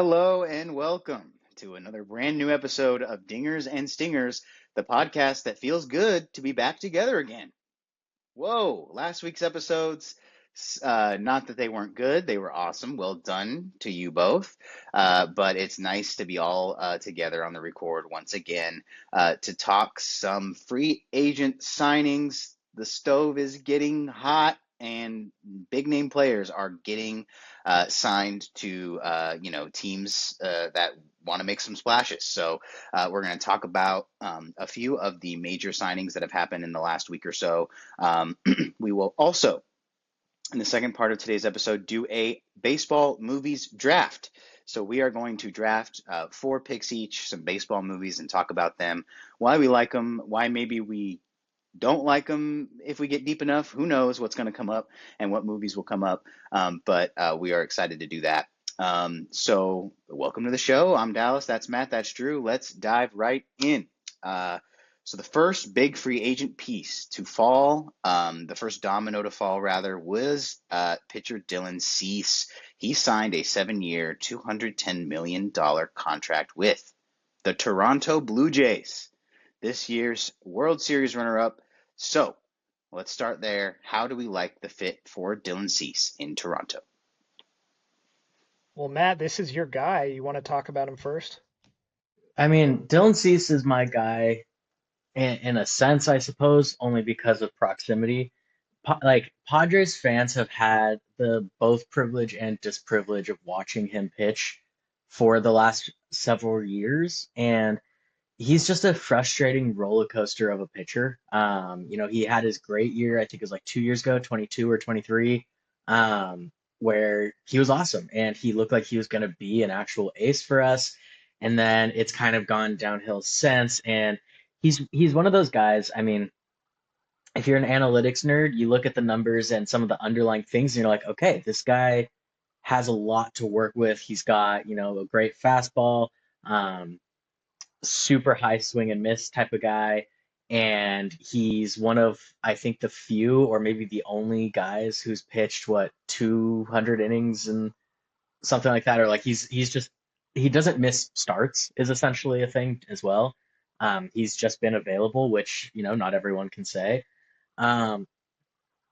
Hello and welcome to another brand new episode of Dingers and Stingers, the podcast that feels good to be back together again. Whoa, last week's episodes, not that they weren't good, they were awesome. Well done to you both. But it's nice to be all together on the record once again to talk some free agent signings. The stove is getting hot, and big name players are getting signed to teams that want to make some splashes. So we're going to talk about a few of the major signings that have happened in the last week or so. We will also, in the second part of today's episode, do a baseball movies draft. So we are going to draft 4 picks each, some baseball movies, and talk about them, why we like them, why maybe we don't like them if we get deep enough. Who knows what's going to come up and what movies will come up. But we are excited to do that. So welcome to the show. I'm Dallas. That's Matt. That's Drew. Let's dive right in. So the first big free agent piece to fall, the first domino to fall rather, was pitcher Dylan Cease. He signed a 7-year, $210 million contract with the Toronto Blue Jays, this year's World Series runner-up. So let's start there. How do we like the fit for Dylan Cease in Toronto? Well, Matt, this is your guy. You want to talk about him first? I mean, Dylan Cease is my guy in a sense, I suppose, only because of proximity. Padres fans have had the both privilege and disprivilege of watching him pitch for the last several years, and he's just a frustrating roller coaster of a pitcher. He had his great year, I think it was like 2 years ago, 22 or 23, where he was awesome and he looked like he was going to be an actual ace for us. And then it's kind of gone downhill since. And he's one of those guys. I mean, if you're an analytics nerd, you look at the numbers and some of the underlying things, and you're like, okay, this guy has a lot to work with. He's got, a great fastball. Um, Super high swing and miss type of guy. And he's one of, I think, the few or maybe the only guys who's pitched 200 innings and something like that. Or like he's just he doesn't miss starts is essentially a thing as well. He's just been available, which not everyone can say. Um,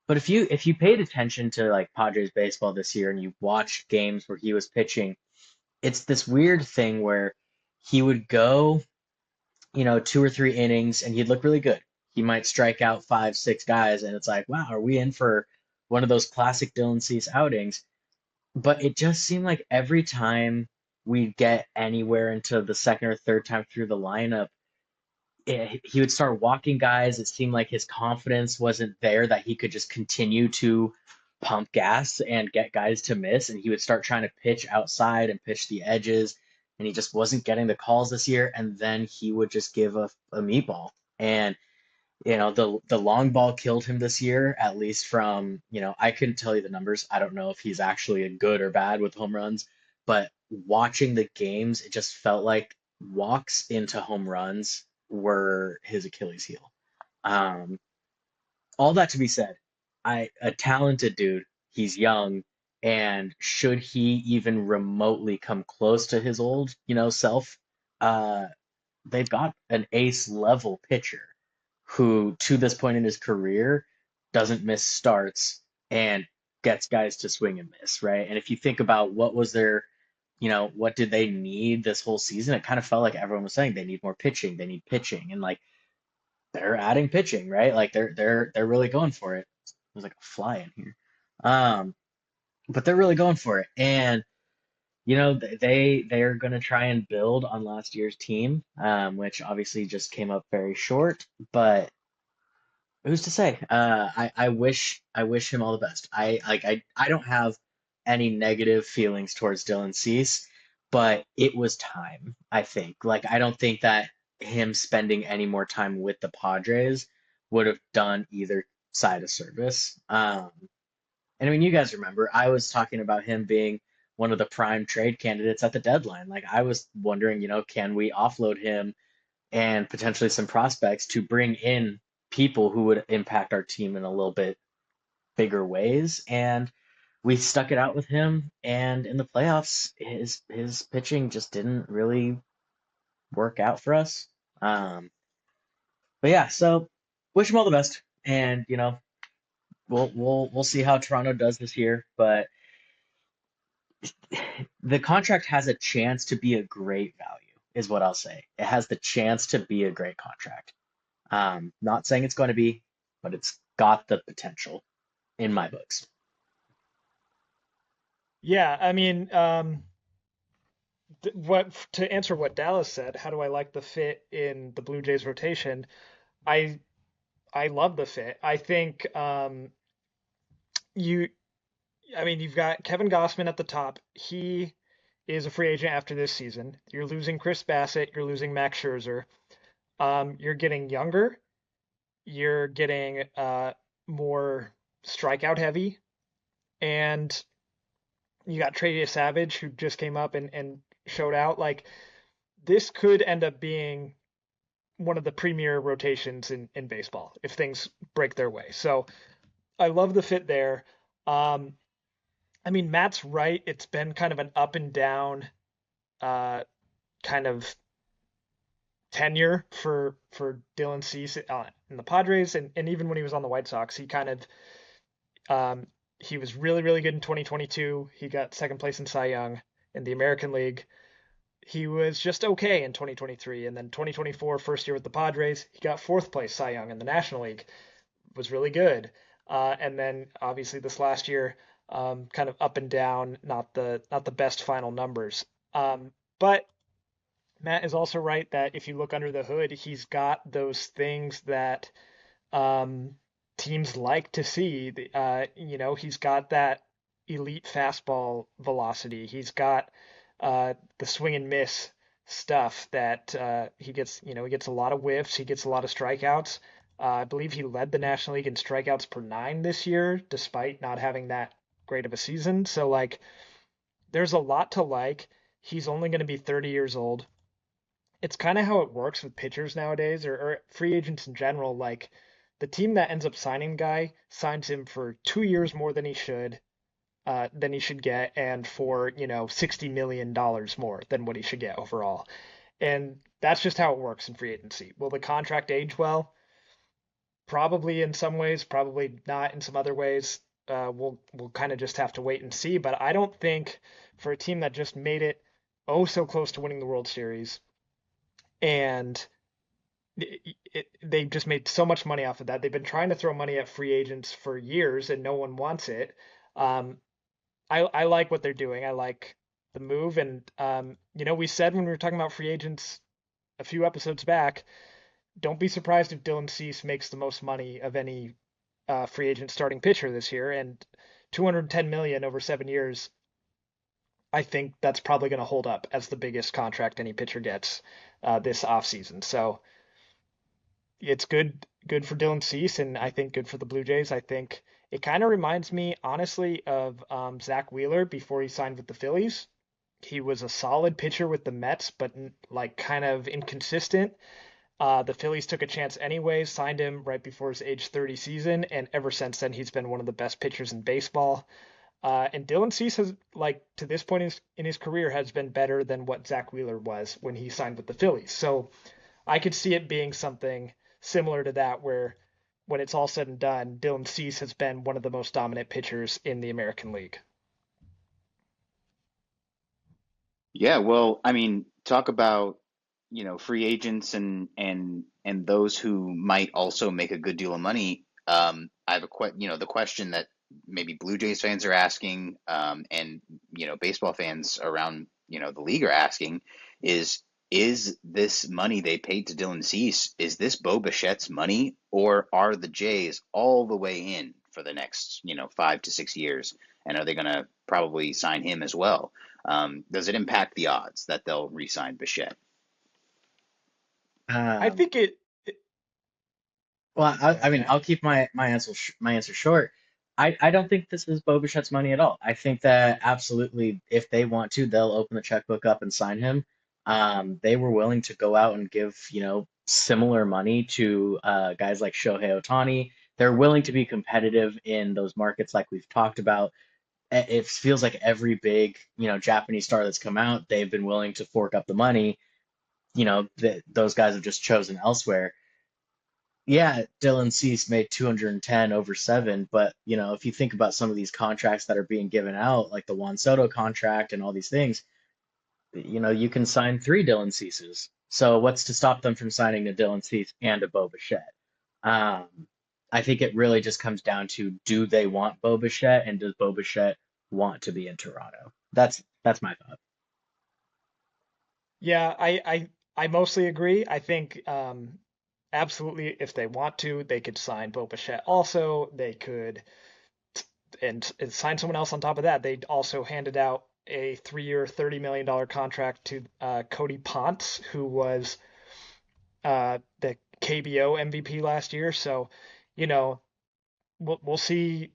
but if you paid attention to like Padres baseball this year and you watched games where he was pitching, it's this weird thing where he would go 2 or 3 innings and he'd look really good. He might strike out 5, 6 guys, and it's like, wow, are we in for one of those classic Dylan Cease outings? But it just seemed like every time we get anywhere into the second or third time through the lineup, he would start walking guys. It seemed like his confidence wasn't there that he could just continue to pump gas and get guys to miss. And he would start trying to pitch outside and pitch the edges. And he just wasn't getting the calls this year. And then he would just give a meatball. And, the long ball killed him this year, at least from, I couldn't tell you the numbers. I don't know if he's actually a good or bad with home runs. But watching the games, it just felt like walks into home runs were his Achilles heel. Um, all that to be said, a talented dude. He's young, and should he even remotely come close to his old, self, uh, they've got an ace level pitcher who, to this point in his career, doesn't miss starts and gets guys to swing and miss, right? And if you think about what did they need this whole season? It kind of felt like everyone was saying they need more pitching, they need pitching, and like they're adding pitching, right? Like they're really going for it. There's like a fly in here. Um, but they're really going for it. And they're going to try and build on last year's team, which obviously just came up very short. But who's to say? I wish him all the best. I don't have any negative feelings towards Dylan Cease, but it was time, I think. Like I don't think that him spending any more time with the Padres would have done either side a service. And I mean, you guys remember, I was talking about him being one of the prime trade candidates at the deadline. Like I was wondering, can we offload him and potentially some prospects to bring in people who would impact our team in a little bit bigger ways? And we stuck it out with him, and in the playoffs, his pitching just didn't really work out for us. But yeah, so wish him all the best, and we'll see how Toronto does this year. But the contract has a chance to be a great value, is what I'll say. It has the chance to be a great contract. Not saying it's going to be, but it's got the potential in my books. Yeah, I mean, what to answer what Dallas said, how do I like the fit in the Blue Jays rotation? I I love the fit. I think you I mean, you've got Kevin Gossman at the top. He is a free agent after this season. You're losing Chris Bassett, you're losing Max Scherzer. You're getting younger, you're getting more strikeout heavy, and you got Trey Savage who just came up and showed out. Like this could end up being one of the premier rotations in baseball if things break their way. So I love the fit there. Um, I mean, Matt's right. It's been kind of an up and down uh, kind of tenure for Dylan Cease in the Padres, and even when he was on the White Sox, he kind of he was really really good in 2022. He got second place in Cy Young in the American League. He was just okay in 2023, and then 2024, first year with the Padres, he got fourth place Cy Young in the National League. Was really good. And then obviously this last year, kind of up and down, not the best final numbers. But Matt is also right that if you look under the hood, he's got those things that um, teams like to see. He's got that elite fastball velocity. He's got the swing and miss stuff that he gets. He gets a lot of whiffs. He gets a lot of strikeouts. I believe he led the National League in strikeouts per nine this year, despite not having that great of a season. So like, there's a lot to like. He's only going to be 30 years old. It's kind of how it works with pitchers nowadays, or free agents in general. Like the team that ends up signing guy signs him for 2 years more than he should get, and for $60 million more than what he should get overall. And that's just how it works in free agency. Will the contract age well? Probably in some ways, probably not in some other ways. We'll kind of just have to wait and see. But I don't think for a team that just made it oh so close to winning the World Series, and they just made so much money off of that. They've been trying to throw money at free agents for years, and no one wants it. Um, I like what they're doing. I like the move, and we said when we were talking about free agents a few episodes back, don't be surprised if Dylan Cease makes the most money of any free agent starting pitcher this year, and 210 million over 7 years. I think that's probably going to hold up as the biggest contract any pitcher gets this offseason. So it's good for Dylan Cease, and I think good for the Blue Jays. I think it kind of reminds me, honestly, of Zach Wheeler before he signed with the Phillies. He was a solid pitcher with the Mets, but like kind of inconsistent. The Phillies took a chance anyway, signed him right before his age 30 season, and ever since then he's been one of the best pitchers in baseball. And Dylan Cease has, like, to this point in his career, has been better than what Zach Wheeler was when he signed with the Phillies. So I could see it being something similar to that, where when it's all said and done, Dylan Cease has been one of the most dominant pitchers in the American League. Yeah, well, I mean, talk about, free agents and those who might also make a good deal of money. I have the question that maybe Blue Jays fans are asking, and baseball fans around, the league are asking is this money they paid to Dylan Cease, is this Boba Shett's money, or are the Jays all the way in for the next, 5 to 6 years? And are they going to probably sign him as well? Does it impact the odds that they'll re-sign Bichette? I Um, think it. well, Go I ahead, mean, Matt. I'll keep my answer short. I don't think this is Bo Bichette's money at all. I think that absolutely, if they want to, they'll open the checkbook up and sign him. They were willing to go out and give, similar money to guys like Shohei Ohtani. They're willing to be competitive in those markets like we've talked about. it feels like every big, Japanese star that's come out, they've been willing to fork up the money. Those guys have just chosen elsewhere. Yeah, Dylan Cease made 210 over 7, but if you think about some of these contracts that are being given out, like the Juan Soto contract and all these things, you can sign 3 Dylan Ceases. So what's to stop them from signing a Dylan Cease and a Boba Shett? Um, I think it really just comes down to, do they want Boba Shett, and does Boba Shett want to be in Toronto? That's my thought. Yeah, I mostly agree. I think absolutely if they want to, they could sign Boba Shett. Also, they could and sign someone else on top of that. They also handed out a 3-year, $30 million contract to Cody Ponce, who was the KBO MVP last year. So, you know, we'll see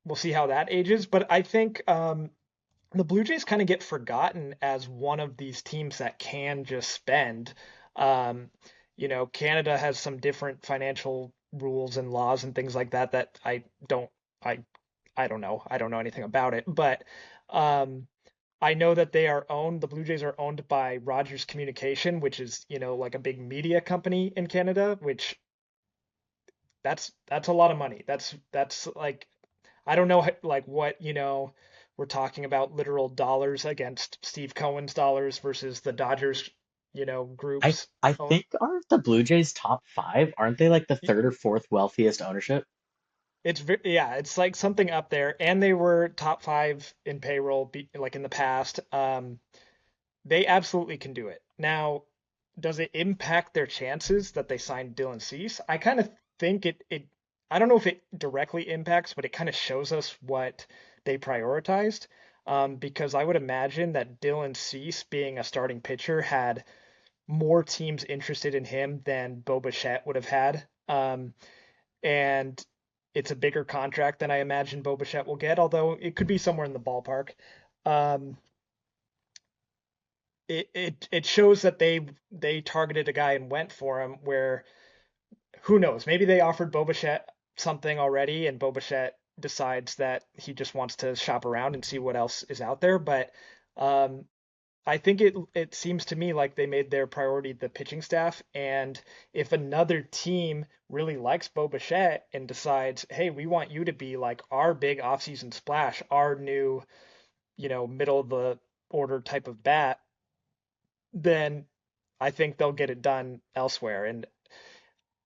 how that ages. But I think the Blue Jays kind of get forgotten as one of these teams that can just spend. Um, Canada has some different financial rules and laws and things like that that I I don't know. I don't know anything about it, but um, I know that the Blue Jays are owned by Rogers Communication, which is, like a big media company in Canada, which that's a lot of money. That's like, I don't know, like what, we're talking about literal dollars against Steve Cohen's dollars versus the Dodgers, I groups. I Oh, think, aren't the Blue Jays top 5? Aren't they like the third or fourth wealthiest ownership? yeah, it's like something up there, and they were top five in payroll, like in the past. They absolutely can do it. Now, does it impact their chances that they signed Dylan Cease? I kind of think it. I don't know if it directly impacts, but it kind of shows us what they prioritized. Because I would imagine that Dylan Cease, being a starting pitcher, had more teams interested in him than Boba Shett would have had. And it's a bigger contract than I imagine Boba Shett will get, although it could be somewhere in the ballpark. Um, it shows that they targeted a guy and went for him. Where, who knows? Maybe they offered Boba Shett something already, and Boba Shett decides that he just wants to shop around and see what else is out there. But um, I think it seems to me like they made their priority the pitching staff, and if another team really likes Boba Shett and decides, hey, we want you to be like our big offseason splash, our new, middle of the order type of bat, then I think they'll get it done elsewhere. And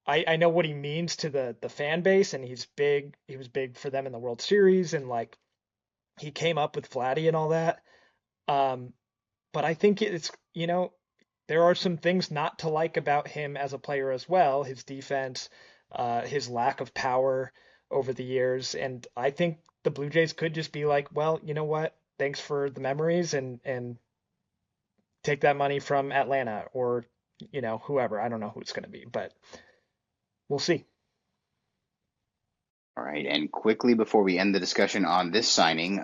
I know what he means to the fan base, and he's big. He was big for them in the World Series, and like he came up with Vladdy and all that. Um, but I think it's, there are some things not to like about him as a player as well. His defense, his lack of power over the years, and I think the Blue Jays could just be like, well, you know what? Thanks for the memories, and take that money from Atlanta or, whoever. I don't know who it's going to be, but we'll see. All right, and quickly before we end the discussion on this signing,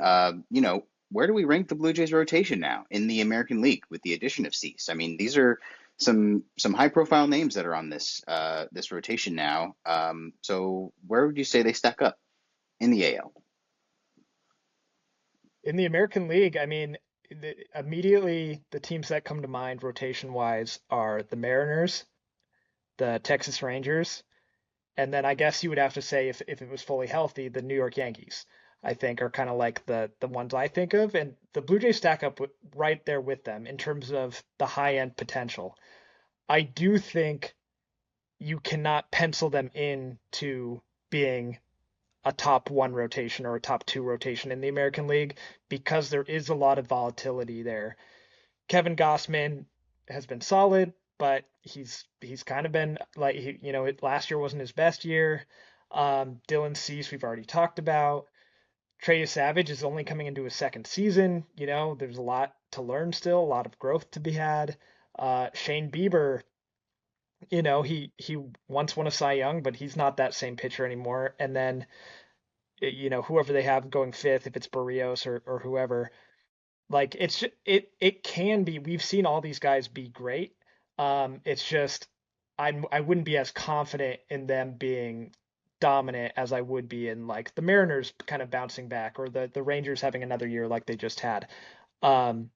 where do we rank the Blue Jays rotation now in the American League with the addition of Cease? I mean, these are some high profile names that are on this rotation now. So where would you say they stack up in the AL? In the American League, I mean, immediately the teams that come to mind rotation wise are the Mariners, the Texas Rangers, and then I guess you would have to say, if it was fully healthy, the New York Yankees, I think, are kind of like the ones I think of. And the Blue Jays stack up right there with them in terms of the high end potential. I do think you cannot pencil them in to being a top one rotation or a top two rotation in the American League because there is a lot of volatility there. Kevin Gossman has been solid, but he's kind of been like, last year wasn't his best year. Dylan Cease, we've already talked about. Trey Savage is only coming into his second season. There's a lot to learn still, a lot of growth to be had. Shane Bieber, he once won a Cy Young, but he's not that same pitcher anymore. And then, whoever they have going fifth, if it's Barrios or whoever, like it can be. We've seen all these guys be great. It's just I wouldn't be as confident in them being dominant as I would be in like the Mariners kind of bouncing back or the Rangers having another year like they just had. Um,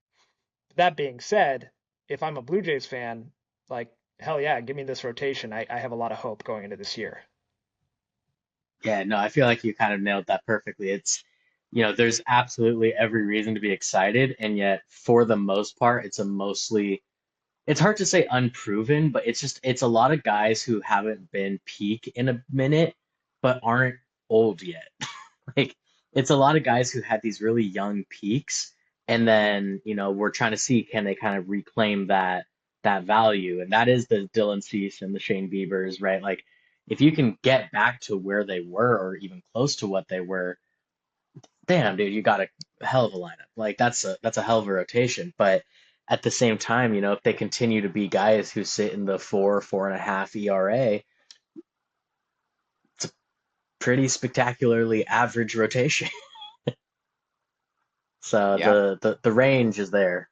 that being said, if I'm a Blue Jays fan, like hell yeah, give me this rotation. I have a lot of hope going into this year. Yeah, no, I feel like you kind of nailed that perfectly. There's absolutely every reason to be excited, and yet for the most part, it's hard to say unproven, but it's a lot of guys who haven't been peak in a minute, but aren't old yet. Like it's a lot of guys who had these really young peaks, and then we're trying to see can they kind of reclaim that value, and that is the Dylan Cease and the Shane Biebers, right? Like if you can get back to where they were or even close to what they were, damn, dude, you got a hell of a lineup. Like that's a hell of a rotation. But at the same time, if they continue to be guys who sit in the 4.5 ERA, it's a pretty spectacularly average rotation. So Yeah. the range is there.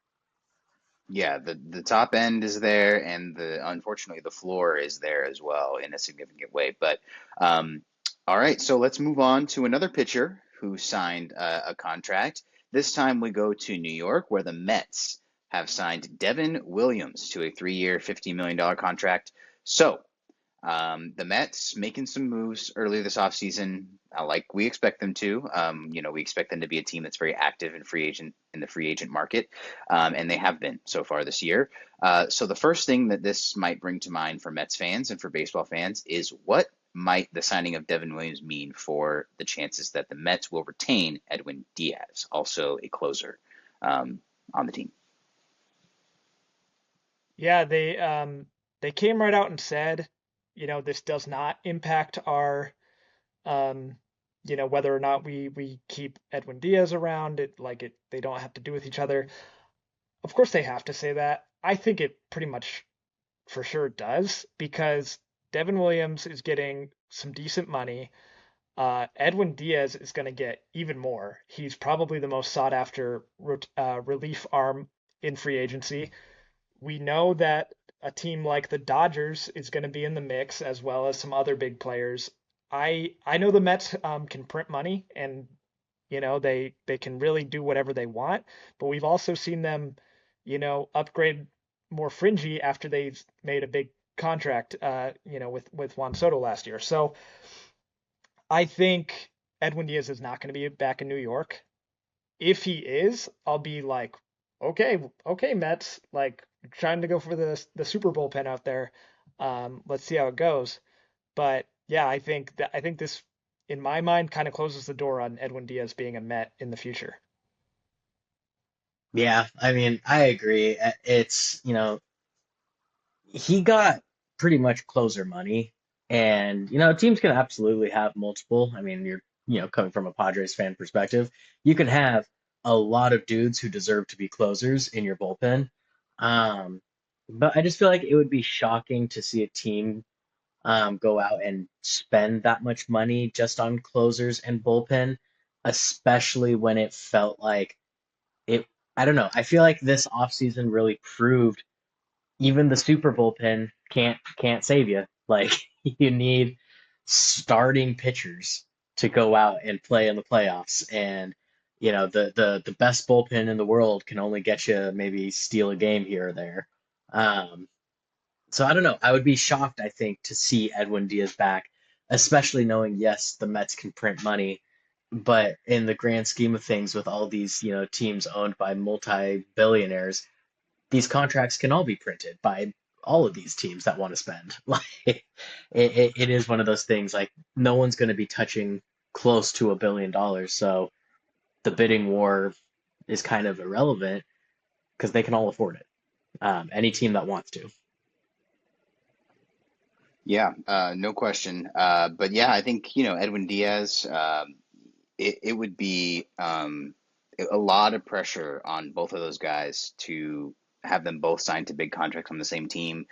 Yeah, the top end is there, and the unfortunately the floor is there as well in a significant way. But um, all right, so let's move on to another pitcher who signed a contract. This time we go to New York, where the Mets have signed Devin Williams to a 3-year, $50 million contract. So the Mets making some moves earlier this offseason, like we expect them to. We expect them to be a team that's very active in the free agent market, and they have been so far this year. So the first thing that this might bring to mind for Mets fans and for baseball fans is what might the signing of Devin Williams mean for the chances that the Mets will retain Edwin Diaz, also a closer on the team? Yeah, they came right out and said, this does not impact our um, whether or not we keep Edwin Diaz around. They don't have to do with each other. Of course they have to say that. I think it pretty much for sure does because Devin Williams is getting some decent money. Edwin Diaz is going to get even more. He's probably the most sought after relief arm in free agency. We know that a team like the Dodgers is going to be in the mix as well as some other big players. I know the Mets can print money and they can really do whatever they want, but we've also seen them upgrade more fringy after they've made a big contract with Juan Soto last year. So I think Edwin Diaz is not going to be back in New York. If he is, I'll be like, okay, Mets, like trying to go for the Super Bullpen out there. Let's see how it goes. But yeah, I think this, in my mind, kind of closes the door on Edwin Diaz being a Met in the future. Yeah, I mean, I agree. He got pretty much closer money, and teams can absolutely have multiple. I mean, you're coming from a Padres fan perspective, you can have a lot of dudes who deserve to be closers in your bullpen. Um, but I just feel like it would be shocking to see a team go out and spend that much money just on closers and bullpen, especially when it felt like it. I don't know. I feel like this offseason really proved even the super bullpen can't save you. Like you need starting pitchers to go out and play in the playoffs, and the best bullpen in the world can only get you maybe steal a game here or there. Um, so I don't know. I would be shocked, I think, to see Edwin Diaz back, especially knowing yes, the Mets can print money, but in the grand scheme of things, with all these teams owned by multi-billionaires, these contracts can all be printed by all of these teams that want to spend. Like it is one of those things. Like no one's going to be touching close to $1 billion, so the bidding war is kind of irrelevant because they can all afford it. Any team that wants to. Yeah, no question. But yeah, I think, Edwin Diaz, it would be a lot of pressure on both of those guys to have them both signed to big contracts on the same team,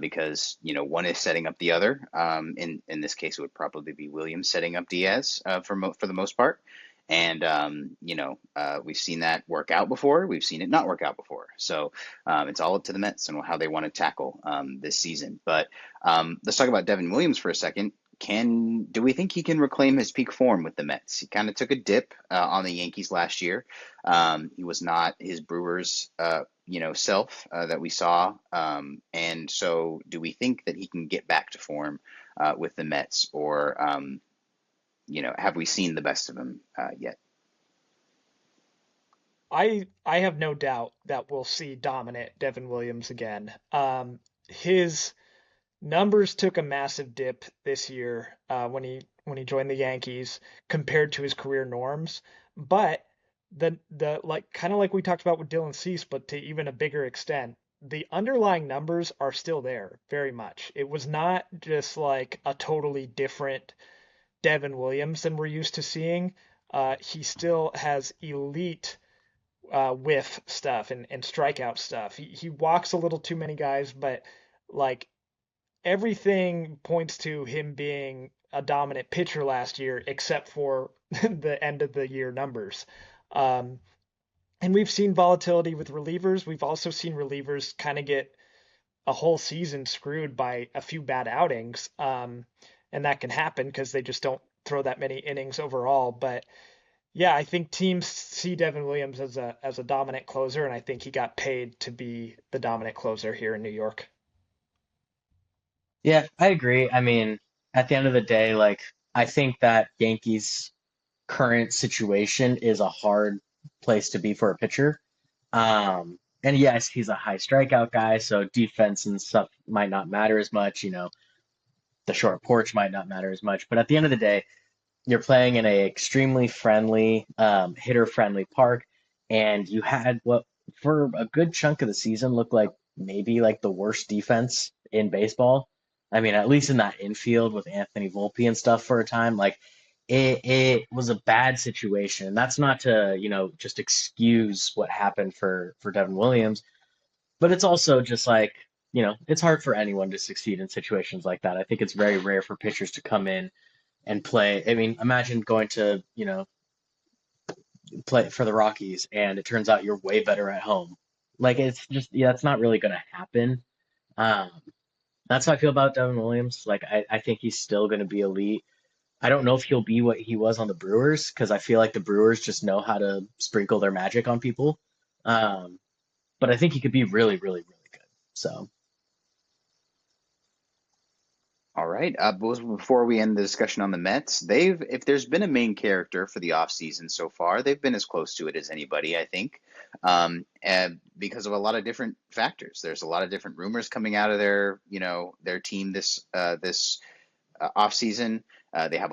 because, one is setting up the other. In this case, it would probably be Williams setting up Diaz for the most part. And, we've seen that work out before. We've seen it not work out before. So it's all up to the Mets and how they want to tackle this season. But let's talk about Devin Williams for a second. do we think he can reclaim his peak form with the Mets? He kind of took a dip on the Yankees last year. He was not his Brewers, self that we saw. And so, do we think that he can get back to form with the Mets, or have we seen the best of him yet? I have no doubt that we'll see dominant Devin Williams again. His numbers took a massive dip this year when he joined the Yankees compared to his career norms, but the like kind of like we talked about with Dylan Cease, but to even a bigger extent, the underlying numbers are still there very much. It was not just like a totally different Devin Williams than we're used to seeing. He still has elite whiff stuff and strikeout stuff. He walks a little too many guys, but like everything points to him being a dominant pitcher last year, except for the end of the year numbers. Um, and we've seen volatility with relievers. We've also seen relievers kind of get a whole season screwed by a few bad outings. And that can happen because they just don't throw that many innings overall. But yeah, I think teams see Devin Williams as a dominant closer, and I think he got paid to be the dominant closer here in New York. Yeah, I agree. I mean, at the end of the day, like I think that Yankees current situation is a hard place to be for a pitcher. And yes, he's a high strikeout guy, so defense and stuff might not matter as much. The short porch might not matter as much. But at the end of the day, you're playing in a extremely friendly, hitter-friendly park, and you had what for a good chunk of the season looked like maybe like the worst defense in baseball. I mean, at least in that infield with Anthony Volpe and stuff for a time, like it was a bad situation. And that's not to, just excuse what happened for Devin Williams, but it's also just like, it's hard for anyone to succeed in situations like that. I think it's very rare for pitchers to come in and play. I mean, imagine going to, play for the Rockies and it turns out you're way better at home. Like it's just, yeah, it's not really going to happen. Um, that's how I feel about Devin Williams. Like I think he's still going to be elite. I don't know if he'll be what he was on the Brewers because I feel like the Brewers just know how to sprinkle their magic on people. Um, but I think he could be really, really, really good. So All right. Before we end the discussion on the Mets, if there's been a main character for the offseason so far, they've been as close to it as anybody, I think, and because of a lot of different factors. There's a lot of different rumors coming out of their team this offseason. They have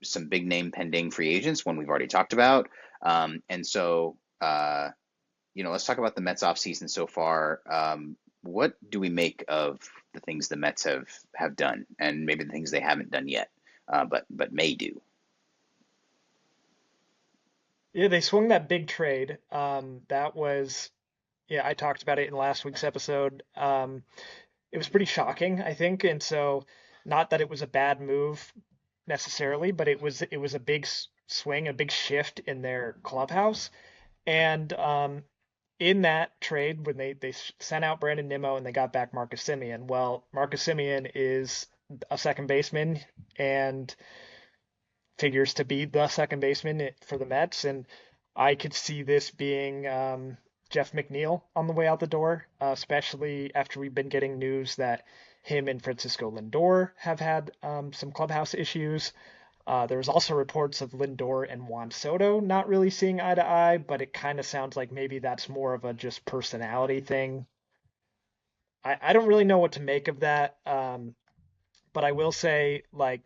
some big name pending free agents, one we've already talked about, and so let's talk about the Mets offseason so far. What do we make of the things the Mets have done, and maybe the things they haven't done yet, but may do? Yeah, they swung that big trade. That was, yeah, I talked about it in last week's episode. It was pretty shocking, I think, and so not that it was a bad move necessarily, but it was a big swing, a big shift in their clubhouse. And in that trade, when they sent out Brandon Nimmo and they got back Marcus Semien, well, Marcus Semien is a second baseman and figures to be the second baseman for the Mets, and I could see this being Jeff McNeil on the way out the door, especially after we've been getting news that him and Francisco Lindor have had some clubhouse issues. There was also reports of Lindor and Juan Soto not really seeing eye to eye, but it kind of sounds like maybe that's more of a just personality thing. I don't really know what to make of that, but I will say, like,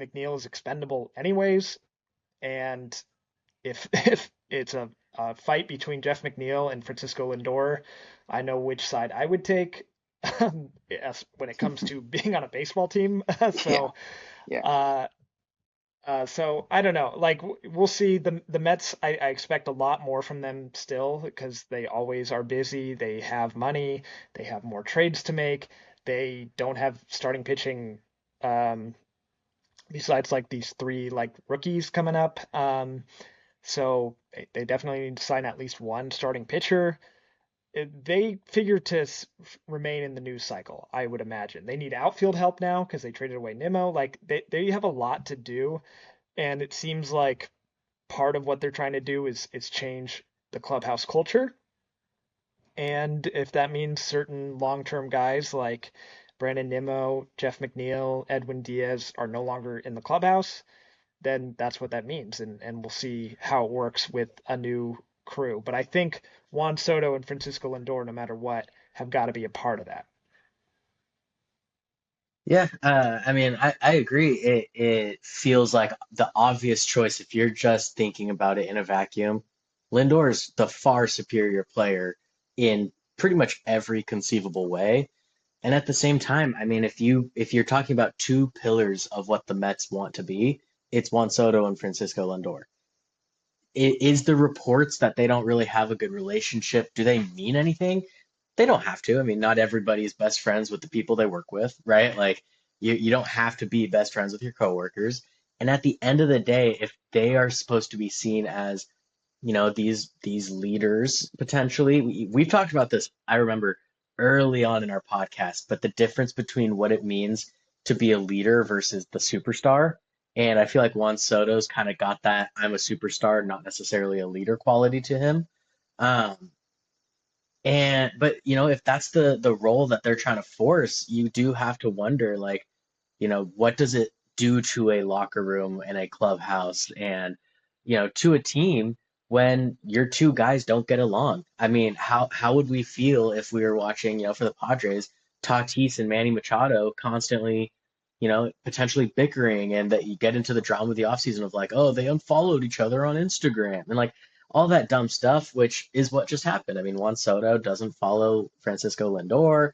McNeil is expendable anyways, and if it's a fight between Jeff McNeil and Francisco Lindor, I know which side I would take when it comes to being on a baseball team. Yeah, so yeah. uh, so I don't know. Like we'll see the Mets. I expect a lot more from them still because they always are busy. They have money. They have more trades to make. They don't have starting pitching um, besides like these three like rookies coming up. So they definitely need to sign at least one starting pitcher. they figure to remain in the news cycle, I would imagine. They need outfield help now because they traded away Nimmo. Like they have a lot to do, and it seems like part of what they're trying to do is change the clubhouse culture. And if that means certain long-term guys like Brandon Nimmo, Jeff McNeil, Edwin Diaz are no longer in the clubhouse, then that's what that means. And we'll see how it works with a new crew. But I think Juan Soto and Francisco Lindor, no matter what, have got to be a part of that. Yeah, I mean, I agree. It feels like the obvious choice if you're just thinking about it in a vacuum. Lindor is the far superior player in pretty much every conceivable way. And at the same time, I mean, if you're talking about two pillars of what the Mets want to be, it's Juan Soto and Francisco Lindor. Is the reports that they don't really have a good relationship, do they mean anything? They don't have to. I mean, not everybody's best friends with the people they work with, right? Like you don't have to be best friends with your coworkers. And at the end of the day, if they are supposed to be seen as, these leaders potentially, we've talked about this, I remember early on in our podcast, but the difference between what it means to be a leader versus the superstar. And I feel like Juan Soto's kind of got that I'm a superstar, not necessarily a leader quality to him. Um, but if that's the role that they're trying to force, you do have to wonder, like, what does it do to a locker room and a clubhouse and, to a team when your two guys don't get along? I mean, how would we feel if we were watching, for the Padres, Tatis and Manny Machado constantly, potentially bickering, and that you get into the drama of the offseason of like, oh, they unfollowed each other on Instagram and like all that dumb stuff, which is what just happened. I mean, Juan Soto doesn't follow Francisco Lindor.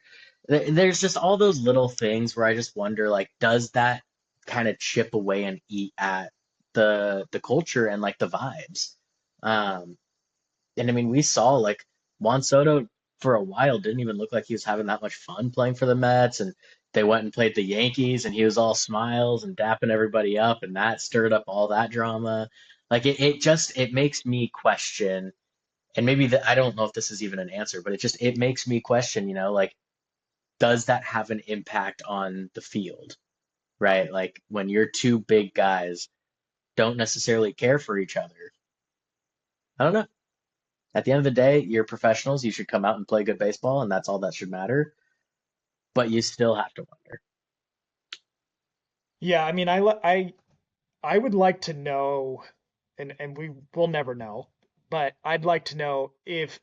There's just all those little things where I just wonder, like, does that kind of chip away and eat at the culture and like the vibes? Um, and I mean, we saw like Juan Soto for a while didn't even look like he was having that much fun playing for the Mets, and they went and played the Yankees, and he was all smiles and dapping everybody up, and that stirred up all that drama. Like it makes me question, and maybe I don't know if this is even an answer, but it makes me question, like, does that have an impact on the field, right? Like when your two big guys don't necessarily care for each other. I don't know. At the end of the day, you're professionals. You should come out and play good baseball, and that's all that should matter. But you still have to wonder. Yeah, I mean, I would like to know, and we will never know, but I'd like to know if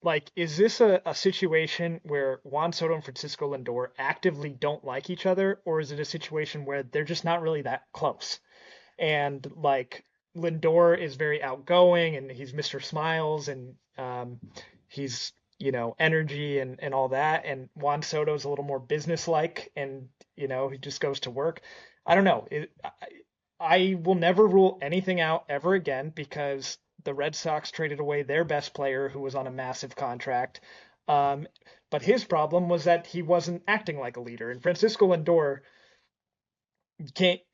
like, is this a situation where Juan Soto and Francisco Lindor actively don't like each other, or is it a situation where they're just not really that close? And like Lindor is very outgoing and he's Mr. Smiles and he's energy and all that, and Juan Soto is a little more businesslike and he just goes to work. I don't know. I will never rule anything out ever again because the Red Sox traded away their best player who was on a massive contract. Um, but his problem was that he wasn't acting like a leader. And Francisco Lindor,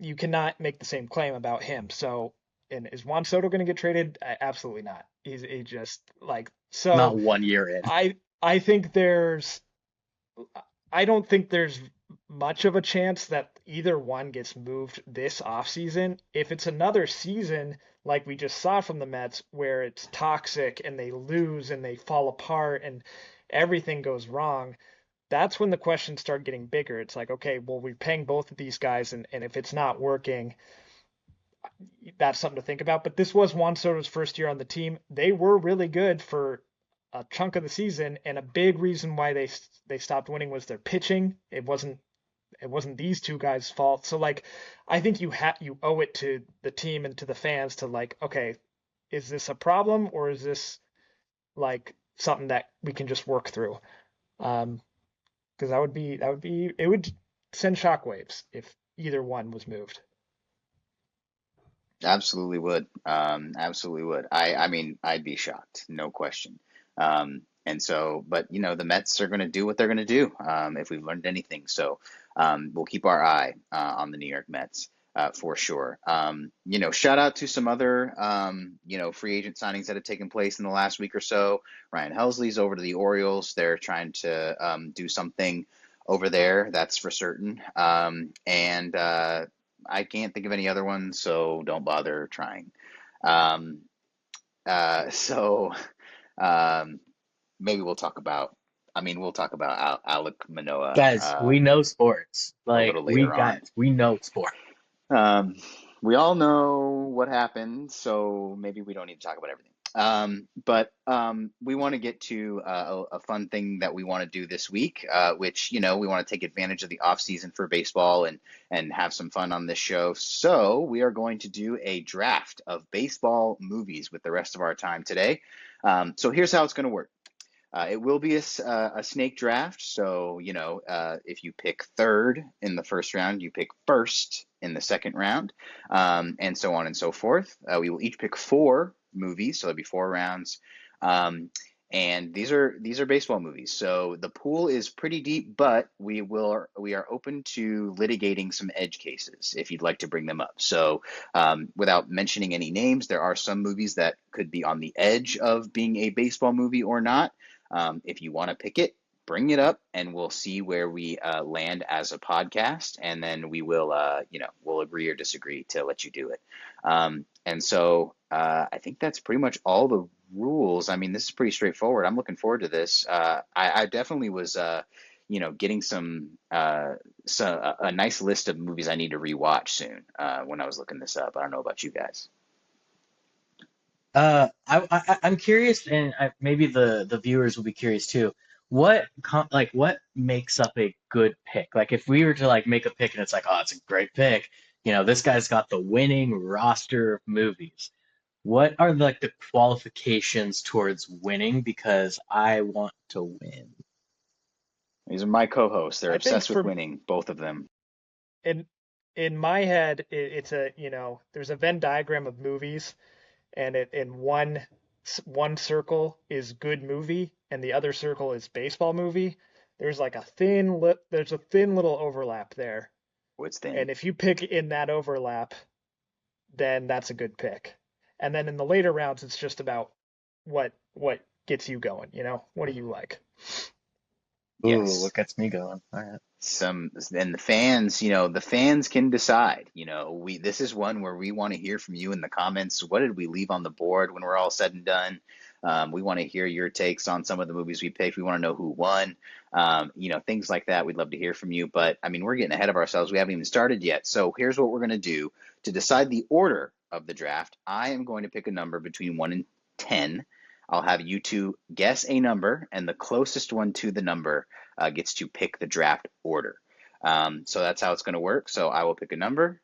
you cannot make the same claim about him. So, and is Juan Soto going to get traded? Absolutely not. He just like Not so. 1 year in. I think I don't think there's much of a chance that either one gets moved this offseason. If it's another season like we just saw from the Mets where it's toxic and they lose and they fall apart and everything goes wrong, that's when the questions start getting bigger. It's like, okay, well, we're paying both of these guys, and if it's not working, that's something to think about. But this was Juan Soto's first year on the team. They were really good for a chunk of the season, and a big reason why they stopped winning was their pitching. It wasn't these two guys' fault. So like, I think you owe it to the team and to the fans to like, okay, is this a problem or is this like something that we can just work through? Because that would be it would send shockwaves if either one was moved. Absolutely would. Absolutely would. I mean, I'd be shocked, no question. And so, but the Mets are going to do what they're going to do. If we've learned anything, so we'll keep our eye on the New York Mets. for sure. Shout out to some other, free agent signings that have taken place in the last week or so. Ryan Helsley's over to the Orioles. They're trying to do something over there, that's for certain. And I can't think of any other ones, so don't bother trying. Um, so maybe we'll talk about Alec Manoah Guys, we know sports. a Like little later on. we know sports. Um, we all know what happened, so maybe we don't need to talk about everything. But we want to get to a fun thing that we want to do this week, which, we want to take advantage of the off season for baseball and have some fun on this show. So we are going to do a draft of baseball movies with the rest of our time today. So here's how it's going to work. It will be a snake draft. So, if you pick third in the first round, you pick first in the second round, and so on and so forth. We will each pick 4 movies, so there'll be 4 rounds. And these are baseball movies. So the pool is pretty deep, but we are open to litigating some edge cases if you'd like to bring them up. So without mentioning any names, there are some movies that could be on the edge of being a baseball movie or not. If you want to pick it, bring it up, and we'll see where we land as a podcast, and then we will, we'll agree or disagree to let you do it. And so I think that's pretty much all the rules. I mean, this is pretty straightforward. I'm looking forward to this. I definitely was, getting a nice list of movies I need to rewatch soon when I was looking this up. I don't know about you guys. I'm curious, and maybe the viewers will be curious too. What makes up a good pick? Like, if we were to like make a pick and it's like, oh, it's a great pick. This guy's got the winning roster of movies. What are like the qualifications towards winning? Because I want to win. These are my co-hosts. They're I think obsessed with for winning, both of them. in in my head, it's there's a Venn diagram of movies, and in one circle is good movie, and the other circle is baseball movie. There's like there's a thin little overlap there, What's thin? and if you pick in that overlap, then that's a good pick. And then in the later rounds, it's just about what gets you going. What do you like? Ooh, Yes. what gets me going? All right. And the fans can decide. This is one where we want to hear from you in the comments. What did we leave on the board when we're all said and done? We want to hear your takes on some of the movies we picked. We want to know who won. Things like that. We'd love to hear from you. But I mean, we're getting ahead of ourselves. We haven't even started yet. So here's what we're going to do to decide the order of the draft. I am going to pick a number between 1 and 10. I'll have you two guess a number, and the closest one to the number gets to pick the draft order. So that's how it's going to work. So I will pick a number.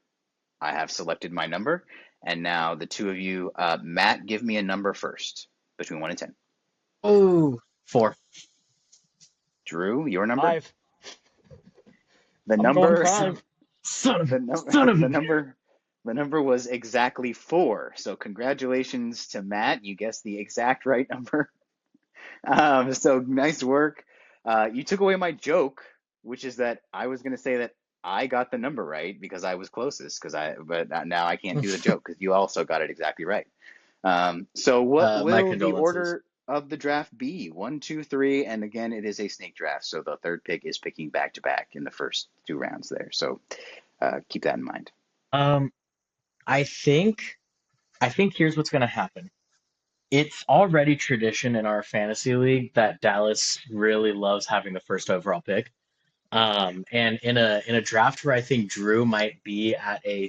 I have selected my number. And now the two of you, Matt, give me a number first between 1 and 10. Ooh, 4. Drew, your number? 5. The I'm going number, 5. the number, Son of the a. number, the number was exactly 4. So congratulations to Matt. You guessed the exact right number. So nice work. You took away my joke, which is that I was going to say that I got the number right because I was closest. But now I can't do the joke because you also got it exactly right. So what My will the condolences. order of the draft be? 1, 2, 3, and again, it is a snake draft. So the third pick is picking back to back in the first 2 rounds there. So keep that in mind. Um, I think I think here's what's gonna happen. It's already tradition in our fantasy league that Dallas really loves having the first overall pick. And in a draft where I think Drew might be at a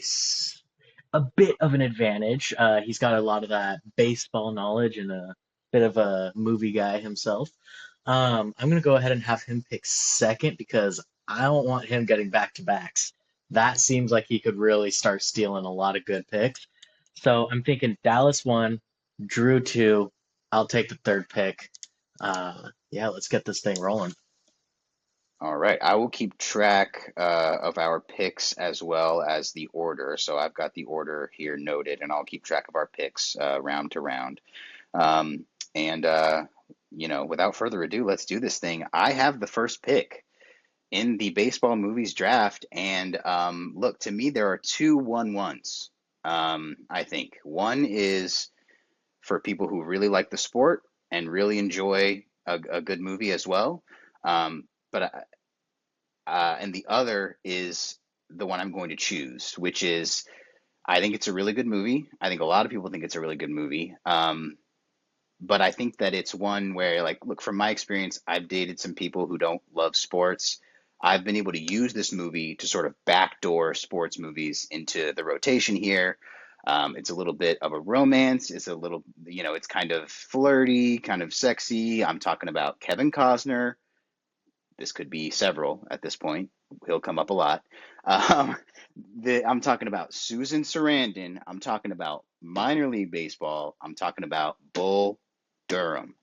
bit of an advantage. He's got a lot of that baseball knowledge and a bit of a movie guy himself. I'm gonna go ahead and have him pick second because I don't want him getting back to backs. That seems like he could really start stealing a lot of good picks. So I'm thinking Dallas 1, Drew 2. I'll take the third pick. Yeah, let's get this thing rolling. All right, I will keep track of our picks as well as the order. So I've got the order here noted, and I'll keep track of our picks round to round. And without further ado, let's do this thing. I have the first pick in the baseball movies draft. And look, to me, there are two 1-1s. I think one is for people who really like the sport and really enjoy a good movie as well. But and the other is the one I'm going to choose, which is I think it's a really good movie. I think a lot of people think it's a really good movie. But I think that it's one where, like, look, from my experience, I've dated some people who don't love sports. I've been able to use this movie to sort of backdoor sports movies into the rotation here. It's a little bit of a romance. It's a little, it's kind of flirty, kind of sexy. I'm talking about Kevin Costner. This could be several at this point. He'll come up a lot. Um, I'm talking about Susan Sarandon. I'm talking about minor league baseball. I'm talking about Bull Durham.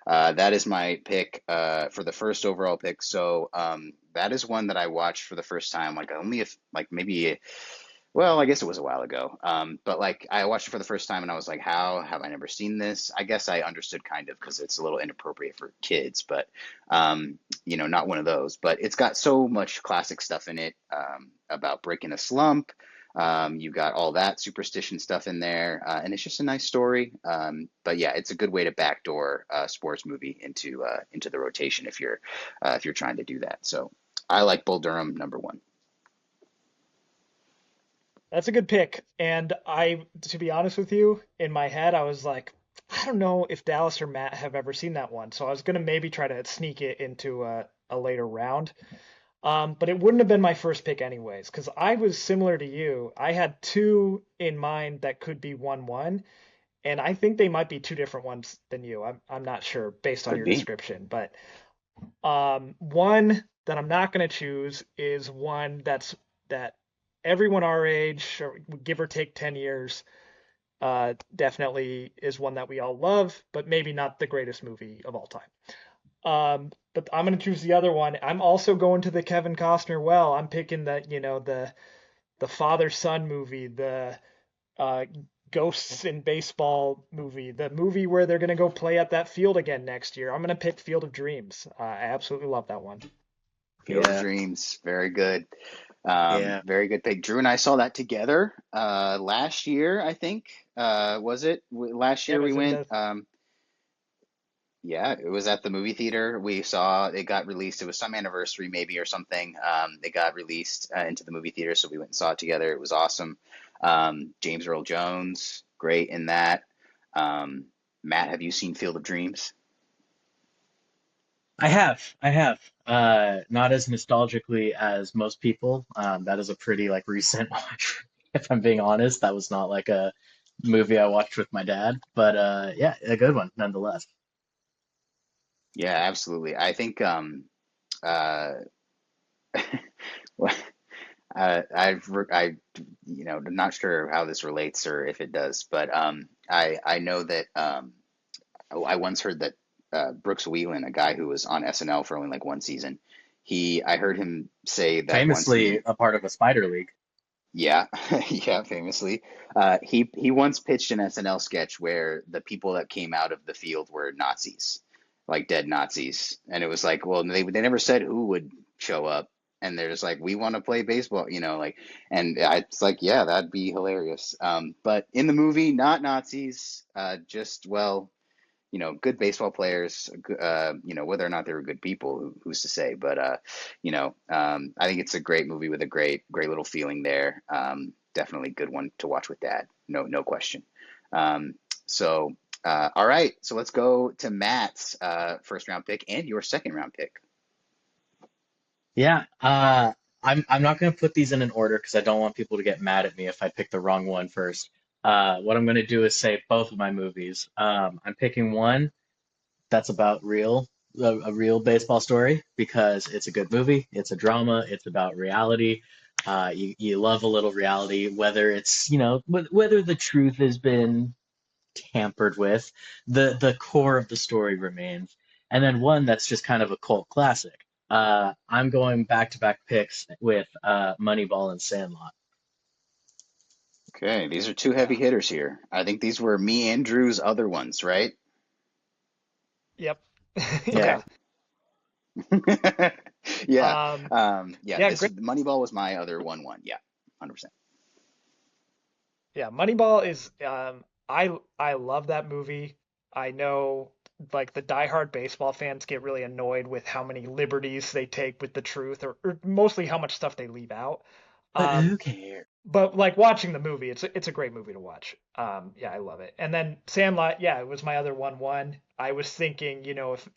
That is my pick for the first overall pick. So that is one that I watched for the first time, like only if like maybe well, I guess it was a while ago. But like I watched it for the first time and I was like, how have I never seen this? I guess I understood kind of because it's a little inappropriate for kids, but not one of those. But it's got so much classic stuff in it about breaking a slump. You've got all that superstition stuff in there, and it's just a nice story. But yeah, it's a good way to backdoor sports movie into the rotation if you're trying to do that. So I like Bull Durham #1. That's a good pick. And to be honest with you, in my head, I was like, I don't know if Dallas or Matt have ever seen that one. So I was going to maybe try to sneak it into a later round. But it wouldn't have been my first pick anyways, because I was similar to you. I had two in mind that could be 1-1, and I think they might be two different ones than you. I'm not sure based on Could your be. description, but one that I'm not going to choose is one that everyone our age, or give or take 10 years, definitely is one that we all love, but maybe not the greatest movie of all time. But I'm gonna choose the other one. I'm also going to the Kevin Costner well. I'm picking the father son movie, the uh, ghosts in baseball movie, the movie where they're gonna go play at that field again next year. I'm gonna pick Field of Dreams. I absolutely love that one. Field of Yeah, Dreams, very good. yeah. Very good pick. Drew and I saw that together last year, I think. Was it? Last Yeah, year it we was in went. the Yeah, it was at the movie theater. We saw it got released. It was some anniversary maybe or something. It got released into the movie theater, so we went and saw it together. It was awesome. James Earl Jones, great in that. Um, Matt, have you seen Field of Dreams? I have. Not as nostalgically as most people. That is a pretty like recent watch. If I'm being honest, that was not like a movie I watched with my dad, but yeah, a good one nonetheless. Yeah, absolutely. I think uh, well, I'm not sure how this relates or if it does, but I know that I once heard that Brooks Wheelan, a guy who was on SNL for only like one season, I heard him say that once Famously a part of a spider league. yeah, yeah, famously, he once pitched an SNL sketch where the people that came out of the field were Nazis, like dead Nazis, and it was like, well, they never said who would show up, and they're just like, we want to play baseball, like, and it's like, yeah, that'd be hilarious. But in the movie, not Nazis, just well, good baseball players, whether or not they were good people, who's to say? But, I think it's a great movie with a great, great little feeling there. Definitely a good one to watch with dad. No, no question. Um, all right. So let's go to Matt's first round pick and your second round pick. Yeah, I'm not gonna put these in an order because I don't want people to get mad at me if I pick the wrong one first. What I'm gonna do is say both of my movies. I'm picking one that's about a real baseball story because it's a good movie. It's a drama. It's about reality. You love a little reality, whether it's, whether the truth has been tampered with, the core of the story remains. And then one that's just kind of a cult classic. I'm going back-to-back picks with Moneyball and Sandlot. Okay. These are two heavy hitters here. I think these were me and Drew's other ones, right? Yep. Okay. Yeah. Yeah. Yeah. Um, Yeah, yeah, this great. Moneyball was my other 1-1. Yeah, 100%. Yeah, Moneyball is I love that movie. I know like the diehard baseball fans get really annoyed with how many liberties they take with the truth or mostly how much stuff they leave out. But Um, who cares? but like watching the movie, it's a great movie to watch. Yeah, I love it. And then Sandlot, yeah, it was my other 1-1. I was thinking,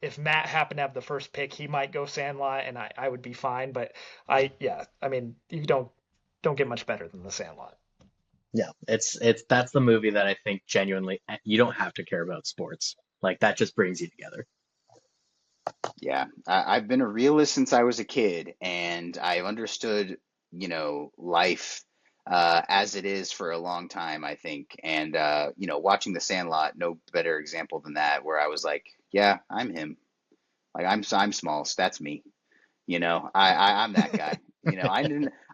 if Matt happened to have the first pick, he might go Sandlot and I would be fine, but yeah, I mean, you don't get much better than the Sandlot. Yeah, it's that's the movie that I think genuinely you don't have to care about sports. Like that just brings you together. Yeah, I've been a realist since I was a kid, and I've understood, life as it is for a long time, I think. And watching The Sandlot, no better example than that, where I was like, yeah, I'm him. Like I'm small, so that's me. I'm that guy.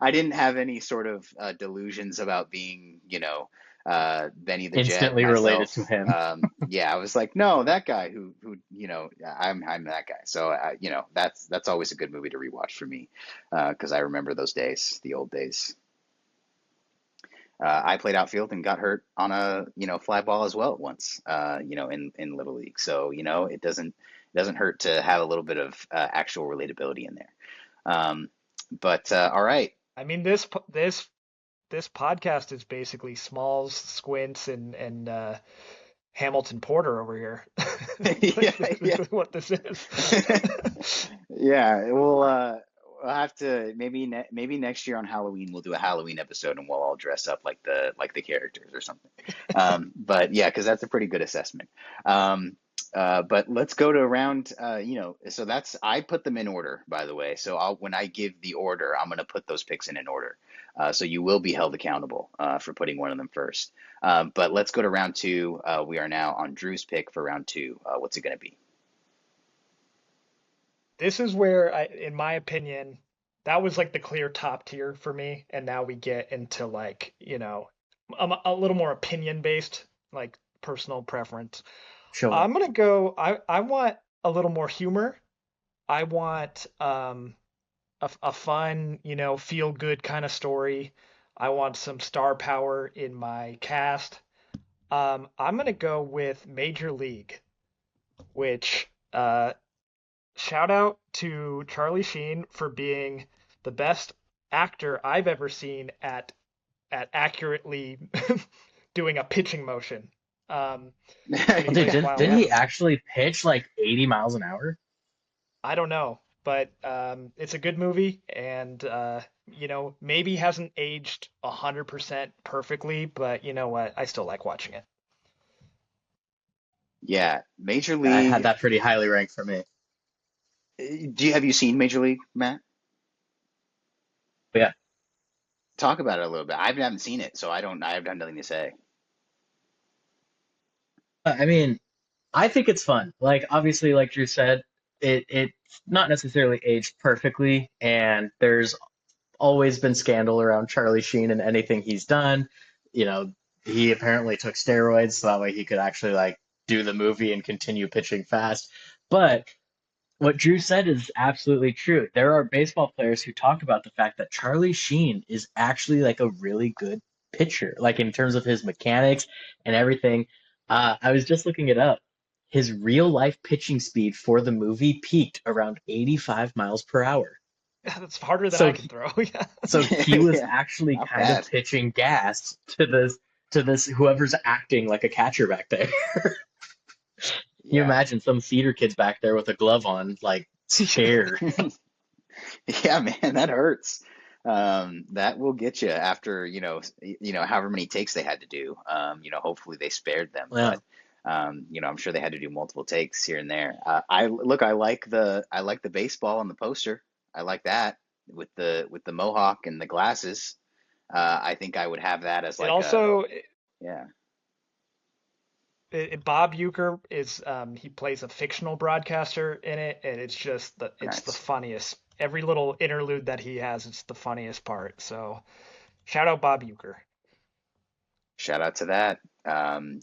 I didn't have any sort of delusions about being, Benny the Jet Instantly related to myself. him. Yeah, I was like, no, that guy who, I'm that guy. So, that's always a good movie to rewatch for me, because I remember those days, the old days. I played outfield and got hurt on a, fly ball as well once, in Little League. So, it doesn't hurt to have a little bit of actual relatability in there. But all right. I mean, this podcast is basically Smalls, Squints, and Hamilton Porter over here. Yeah, Like this yeah. is what this is. Yeah, we'll have to maybe next year on Halloween we'll do a Halloween episode and we'll all dress up like the characters or something. But yeah, because that's a pretty good assessment. But let's go to round. So I put them in order, by the way. So when I give the order, I'm going to put those picks in an order. So you will be held accountable for putting one of them first. But let's go to round two. We are now on Drew's pick for round two. What's it going to be? This is where in my opinion, that was like the clear top tier for me, and now we get into like, a little more opinion based, like personal preference. Sure. I'm gonna go. I want a little more humor. I want a fun, feel good kind of story. I want some star power in my cast. I'm gonna go with Major League, which shout out to Charlie Sheen for being the best actor I've ever seen at accurately doing a pitching motion. When he Dude, plays didn't Wild didn't he Bill. actually pitch like 80 miles an hour? I don't know, but it's a good movie, and maybe hasn't aged 100% perfectly, but you know what? I still like watching it. Yeah, Major I had League. that pretty highly ranked for me. Have you seen Major League, Matt? But yeah, Talk about it a little bit. I haven't seen it, so I don't. I have nothing to say. I mean, I think it's fun. Like obviously, like Drew said, it's not necessarily aged perfectly, and there's always been scandal around Charlie Sheen and anything he's done. You know, he apparently took steroids so that way he could actually like do the movie and continue pitching fast. But what Drew said is absolutely true. There are baseball players who talk about the fact that Charlie Sheen is actually like a really good pitcher, like in terms of his mechanics and everything. I was just looking it up. His real life pitching speed for the movie peaked around 85 miles per hour. That's harder than So I can throw. Yeah. so he was Yeah, actually not kind of bad. pitching gas to this whoever's acting like a catcher back there. You Yeah. imagine some theater kids back there with a glove on, like scared. Yeah, man, that hurts. That will get you after, however many takes they had to do. Hopefully they spared them, Yeah. but I'm sure they had to do multiple takes here and there. I like the baseball on the poster. I like that with the mohawk and the glasses. I think I would have that as It like a also yeah, Bob Uecker is he plays a fictional broadcaster in it, and it's the nice. funniest. Every little interlude that he has, it's the funniest part. So shout out Bob Uecker. Shout out to that.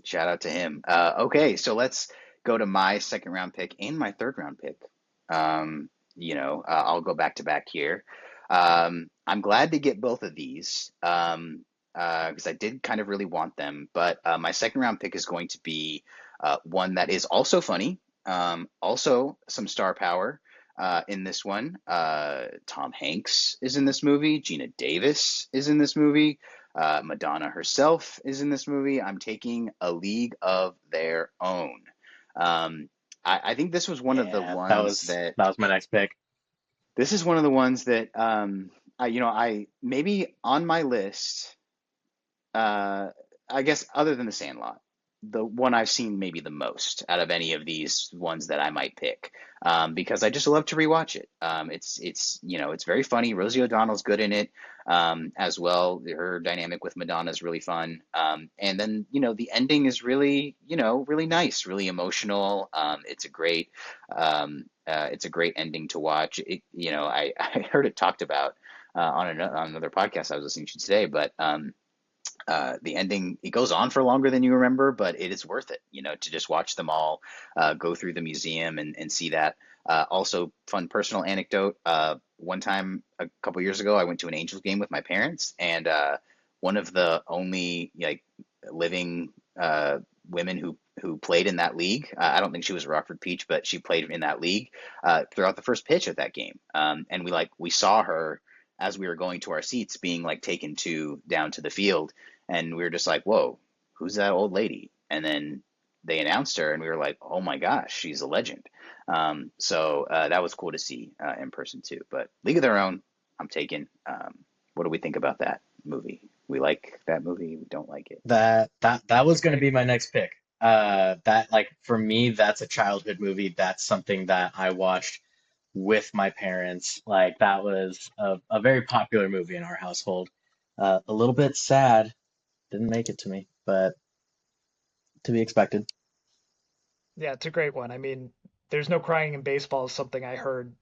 Shout out to him. Okay, so let's go to my second round pick and my third round pick. I'll go back to back here. I'm glad to get both of these because I did kind of really want them. But my second round pick is going to be one that is also funny, also some star power in this one. Tom Hanks is in this movie. Gina Davis is in this movie. Madonna herself is in this movie. I'm taking A League of Their Own. Um, I think this was one of the Yeah, that ones was that that was my next pick. this is one of the ones that I maybe on my list. Uh, I guess other than The Sandlot, the one I've seen maybe the most out of any of these ones that I might pick, because I just love to rewatch it. It's very funny. Rosie O'Donnell's good in it as well. Her dynamic with Madonna is really fun, and then the ending is really really nice, really emotional. It's a great ending to watch. I heard it talked about on another podcast I was listening to today, but. The ending, it goes on for longer than you remember, but it is worth it, to just watch them all go through the museum and see that. Also, fun personal anecdote. One time a couple years ago, I went to an Angels game with my parents, and one of the only like living women who played in that league. I don't think she was a Rockford Peach, but she played in that league throughout the first pitch of that game. And we saw her as we were going to our seats being like taken down to the field, and we were just like, whoa, who's that old lady? And then they announced her, and we were like, oh my gosh, she's a legend. So that was cool to see in person too. But League of Their Own, I'm taking. What do we think about that movie? We like that movie. We don't like it. That was going to be my next pick. That like for me, that's a childhood movie. That's something that I watched with my parents. Like that was a very popular movie in our household. A little bit sad, didn't make it to me, but to be expected. Yeah, it's a great one. I mean, there's no crying in baseball is something I heard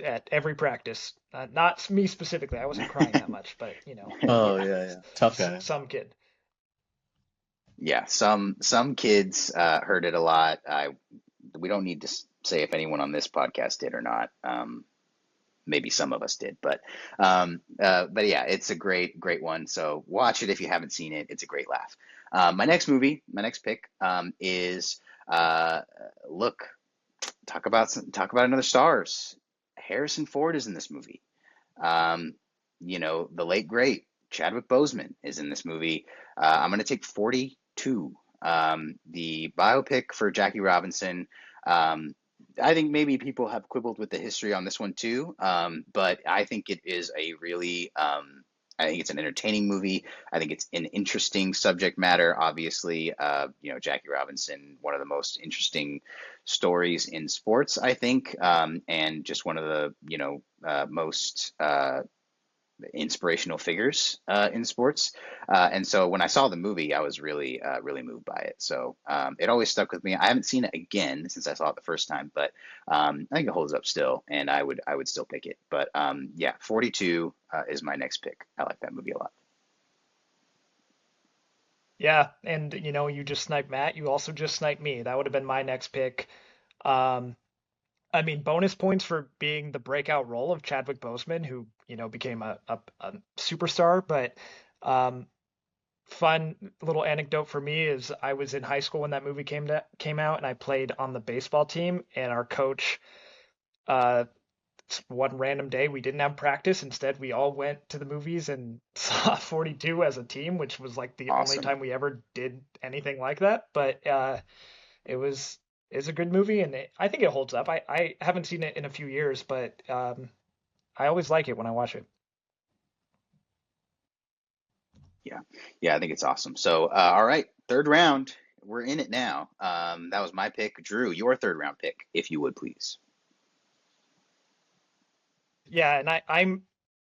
at every practice. Not me specifically. I wasn't crying that much, but Oh yeah, yeah, yeah. Tough guy. some kid. Yeah, some kids heard it a lot. We don't need to say if anyone on this podcast did or not. Maybe some of us did, but yeah, it's a great one. So watch it if you haven't seen it. It's a great laugh. My next pick is uh, look, talk about another stars. Harrison Ford is in this movie. Um, the late great Chadwick Boseman is in this movie. I'm going to take 42, the biopic for Jackie Robinson. Um, I think maybe people have quibbled with the history on this one too, but I think it is a really, I think it's an entertaining movie. I think it's an interesting subject matter. Obviously, Jackie Robinson, one of the most interesting stories in sports, I think, and just one of the, most inspirational figures in sports. And so when I saw the movie, I was really, really moved by it. So it always stuck with me. I haven't seen it again since I saw it the first time, but I think it holds up still, and I would still pick it. But yeah, 42 is my next pick. I like that movie a lot. Yeah, and you just sniped Matt. You also just sniped me. That would have been my next pick. Um, I mean, bonus points for being the breakout role of Chadwick Boseman, who became a superstar. But um, fun little anecdote for me is I was in high school when that movie came out, and I played on the baseball team. And our coach, uh, one random day, we didn't have practice. Instead, we all went to the movies and saw 42 as a team, which was like the only Awesome. time we ever did anything like that. But it was is a good movie, and I think it holds up. I haven't seen it in a few years, but I always like it when I watch it. Yeah, yeah, I think it's awesome. So all right, third round, we're in it now. That was my pick. Drew, your third round pick, if you would please. Yeah, and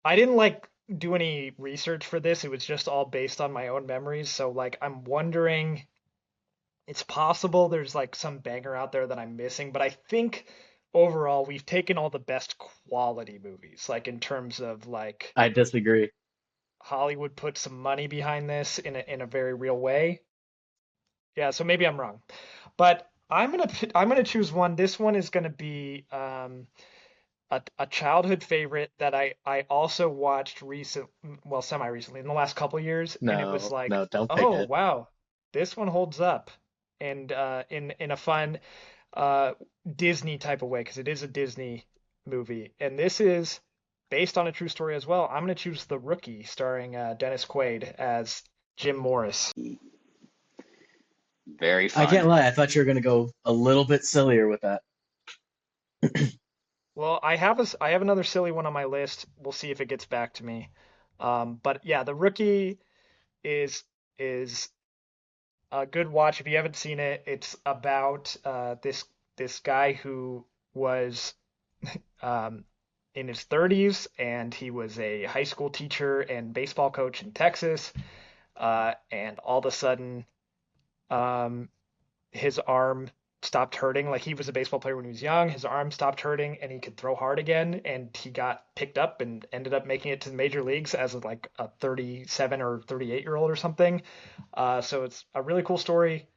I didn't like do any research for this. It was just all based on my own memories. So like I'm wondering, it's possible there's like some banger out there that I'm missing, but I think overall we've taken all the best quality movies, like in terms of like I disagree. Hollywood put some money behind this in a very real way. Yeah, so maybe I'm wrong. But I'm gonna choose one. This one is gonna be a childhood favorite that I also watched well, semi-recently in the last couple years, and it was No, like, no, don't pick oh it. wow, this one holds up, and in a fun uh, Disney type of way, because it is a Disney movie, and this is based on a true story as well. I'm gonna choose The Rookie, starring Dennis Quaid as Jim Morris. Very I can't fun. lie, I thought you were gonna go a little bit sillier with that. Well, I have another silly one on my list. We'll see if it gets back to me. But yeah, The Rookie is is a good watch if you haven't seen it. It's about this guy who was um, in his 30s, and he was a high school teacher and baseball coach in Texas. And all of a sudden, um, his arm stopped hurting. Like, he was a baseball player when he was young. His arm stopped hurting and he could throw hard again. And he got picked up and ended up making it to the major leagues as like a 37 or 38-year-old or something. So it's a really cool story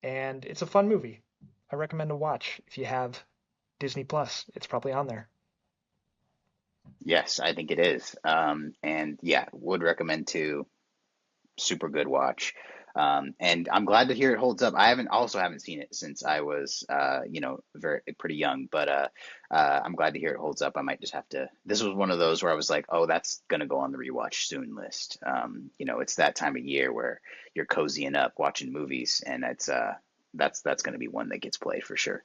and it's a fun movie. I recommend to watch if you have Disney Plus. It's probably on there. Yes, I think it is. And yeah, would recommend to. Super good watch. And I'm glad to hear it holds up. I haven't seen it since I was, very pretty young, but I'm glad to hear it holds up. I might just have to. This was one of those where I was like, oh, that's gonna go on the rewatch soon list. It's that time of year where you're cozying up watching movies, and that's gonna be one that gets played for sure.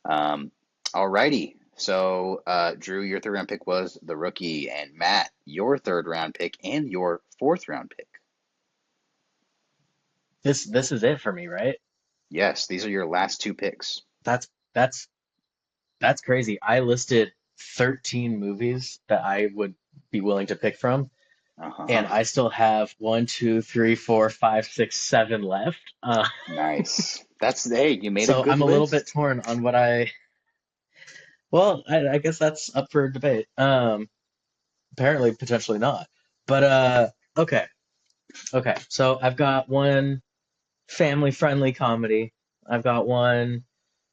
Um, Alrighty. So, Drew, your third round pick was The Rookie, and Matt, your third round pick and your fourth round pick. This is it for me, right? Yes, these are your last two picks. That's that's that's crazy. I listed 13 movies that I would be willing to pick from, and Uh-huh. I still have one, two, three, four, five, six, seven left. Nice. Hey, you made a So good I'm a little bit list. torn on what well, I guess that's up for debate. Apparently, potentially not. But okay, okay. So I've got one family-friendly comedy. I've got one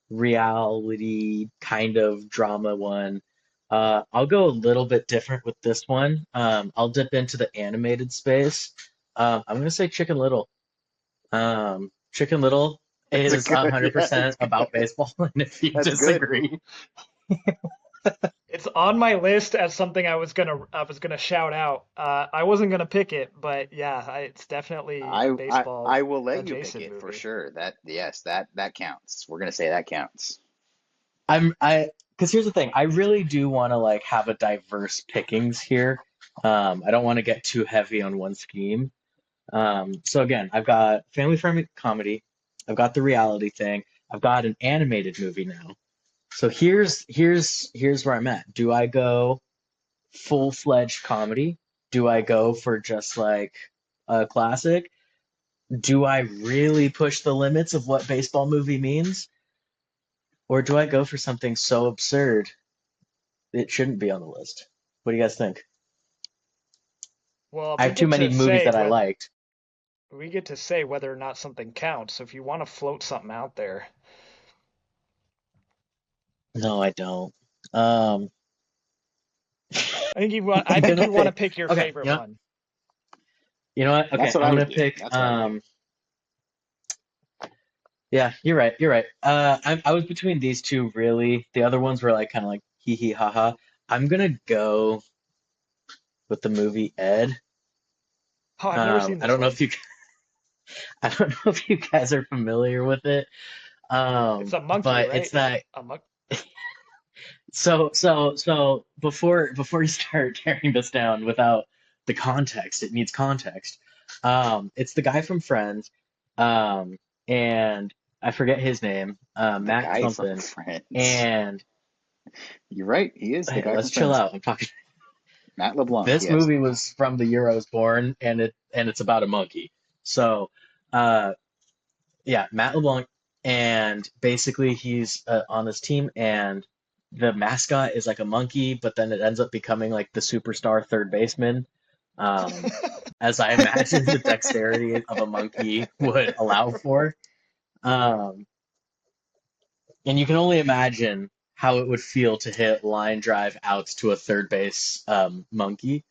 reality kind of drama one. I'll go a little bit different with this one. I'll dip into the animated space. I'm gonna say Chicken Little. Chicken Little That's a is good, yeah, 100% about baseball, and if you that's good. disagree, It's on my list as something I was gonna shout out. I wasn't gonna pick it, but yeah, it's definitely I, a I baseball I will let you pick adjacent it for movie. sure. Yes, that counts. We're gonna say that counts. because here's the thing, I really do want to like have a diverse pickings here. I don't want to get too heavy on one scheme. So again, I've got family-friendly comedy, I've got the reality thing, I've got an animated movie now. So here's where I'm at. Do I go full-fledged comedy? Do I go for just like a classic? Do I really push the limits of what baseball movie means? Or do I go for something so absurd it shouldn't be on the list? What do you guys think? Well, I have too many movies that I liked. we get to say whether or not something counts. So if you want to float something out there, No, I don't. Um, I I'm think gonna you want to pick. pick your Okay, favorite one. you know what? That's Okay, what I'm I gonna would do. pick. That's what I would do. Yeah, you're right. You're right. I was between these two really. The other ones were like kind of like hee hee ha ha. I'm gonna go with the movie Ed. Oh, I've never seen I this don't know one. if you I don't know if you guys are familiar with it. It's a monkey, But it's right? that A mon so before you start tearing this down without the context, it needs context. It's the guy from Friends, um, and I forget his name, The Matt guy from something, Friends. and You're right. He is the hey, guy let's from chill Friends. out. I'm talking. Matt LeBlanc. This Yes. movie was from the year I was born, and it's about a monkey. So, uh, yeah, Matt LeBlanc, and basically he's on this team, and the mascot is like a monkey, but then it ends up becoming like the superstar third baseman, um, as I imagine the dexterity of a monkey would allow for. Um, and you can only imagine. how it would feel to hit line drive outs to a third base monkey.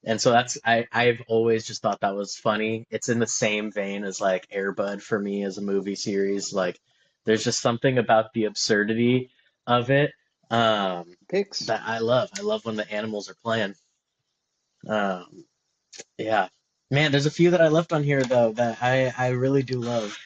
And so I've always just thought that was funny. It's in the same vein as like Air Bud for me as a movie series. Like there's just something about the absurdity of it Picks. that I love. I love when the animals are playing. Um, yeah. Man, there's a few that I left on here though that I really do love.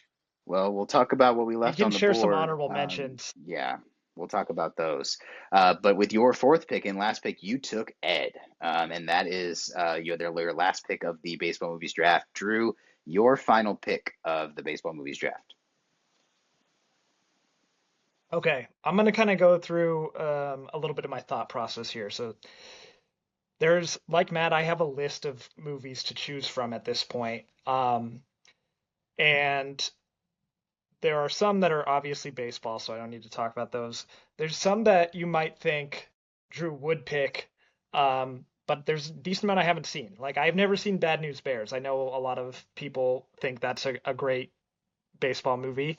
Well, we'll talk about what we We left can on the share some board. honorable mentions. Yeah, we'll talk about those. But with your fourth pick and last pick, you took Ed, and that is your last pick of the baseball movies draft. Drew, your final pick of the baseball movies draft. Okay, I'm gonna kind of go through a little bit of my thought process here. So there's, like Matt, I have a list of movies to choose from at this point. And there are some that are obviously baseball, so I don't need to talk about those. There's some that you might think Drew would pick, but there's a decent amount I haven't seen. Like, I've never seen Bad News Bears. I know a lot of people think that's a great baseball movie.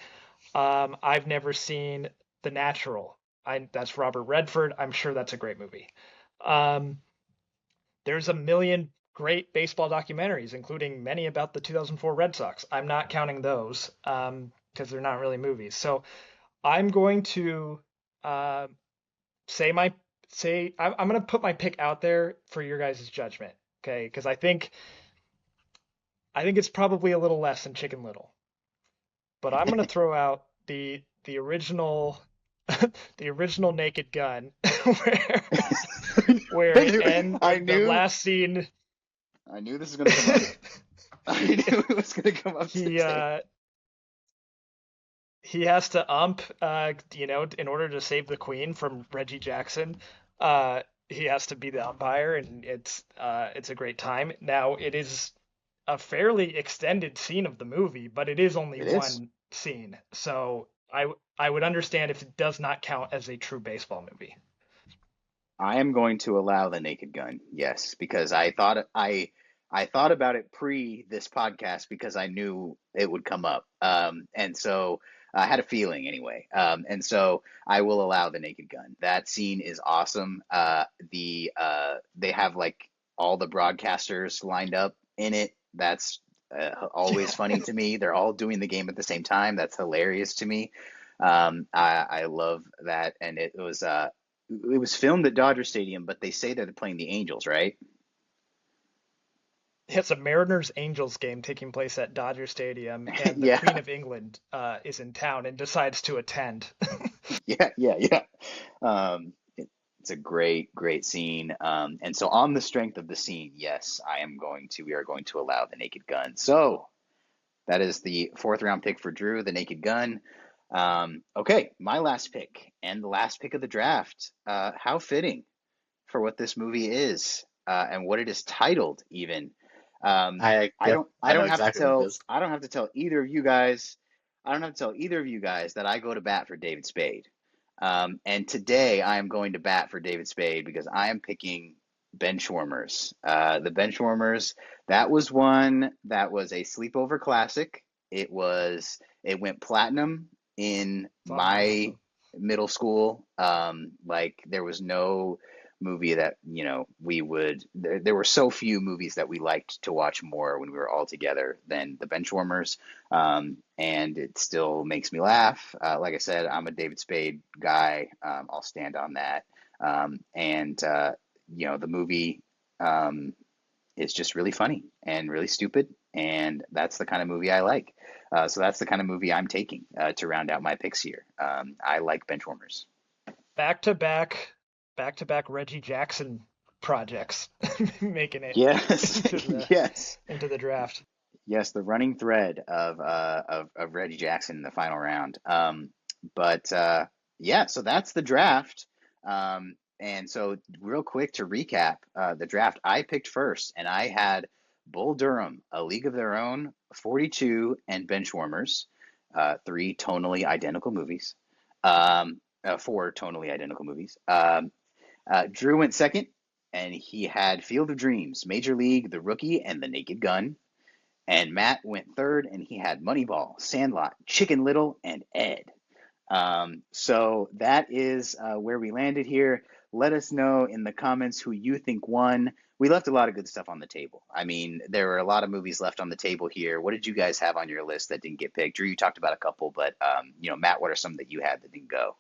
I've never seen The Natural. That's Robert Redford. I'm sure that's a great movie. Um, there's a million great baseball documentaries, including many about the 2004 Red Sox. I'm not counting those because they're not really movies. So I'm going to uh, I'm going to put my pick out there for your guys' judgment, okay? Because I think it's probably a little less than Chicken Little, but I'm going to throw out the original the original Naked Gun where where it ends I the knew last scene. I knew this was going to come up. I knew it was going to come up he today. he has to in order to save the queen from Reggie Jackson. He has to be the umpire, and it's a great time. Now it is a fairly extended scene of the movie, but it is only It is. one scene, so I would understand if it does not count as a true baseball movie. I am going to allow the Naked Gun, yes, because I thought about it pre this podcast because I knew it would come up, and so I had a feeling anyway, and so I will allow the Naked Gun. That scene is awesome. They have like all the broadcasters lined up in it. That's always funny to me. They're all doing the game at the same time. That's hilarious to me. I love that, and it was filmed at Dodger Stadium, but they say that they're playing the Angels, right? It's a Mariners Angels game taking place at Dodger Stadium, and the Yeah, Queen of England is in town and decides to attend. yeah. It's a great scene. And so on the strength of the scene, yes, we are going to allow the Naked Gun. So that is the fourth round pick for Drew, the Naked Gun. Okay, my last pick and the last pick of the draft. How fitting for what this movie is, and what it is titled even. Yep, I I know don't have to exactly what it tell is. I don't have to tell either of you guys I don't have to tell either of you guys that I go to bat for David Spade. And today I am going to bat for David Spade because I am picking Benchwarmers. The Benchwarmers, that was one that was a sleepover classic. It went platinum in my Phenomenal. middle school. Like there was no movie that, there were so few movies that we liked to watch more when we were all together than the Benchwarmers. And it still makes me laugh. Like I said, I'm a David Spade guy. I'll stand on that. And the movie is just really funny and really stupid, and that's the kind of movie I like. So that's the kind of movie I'm taking to round out my picks here. I like Benchwarmers. Back to back, back to back Reggie Jackson projects making it Yes, into the yes, into the draft. yes. The running thread of Reggie Jackson in the final round. But yeah, so that's the draft. And so, real quick to recap the draft, I picked first, and I had Bull Durham, A League of Their Own, 42, and Benchwarmers, three tonally identical movies, four tonally identical movies. Drew went second, and he had Field of Dreams, Major League, The Rookie, and The Naked Gun. And Matt went third, and he had Moneyball, Sandlot, Chicken Little, and Ed. So that is where we landed here. Let us know in the comments who you think won. We left a lot of good stuff on the table. I mean, there were a lot of movies left on the table here. What did you guys have on your list that didn't get picked? Drew, you talked about a couple, but Matt, what are some that you had that didn't go?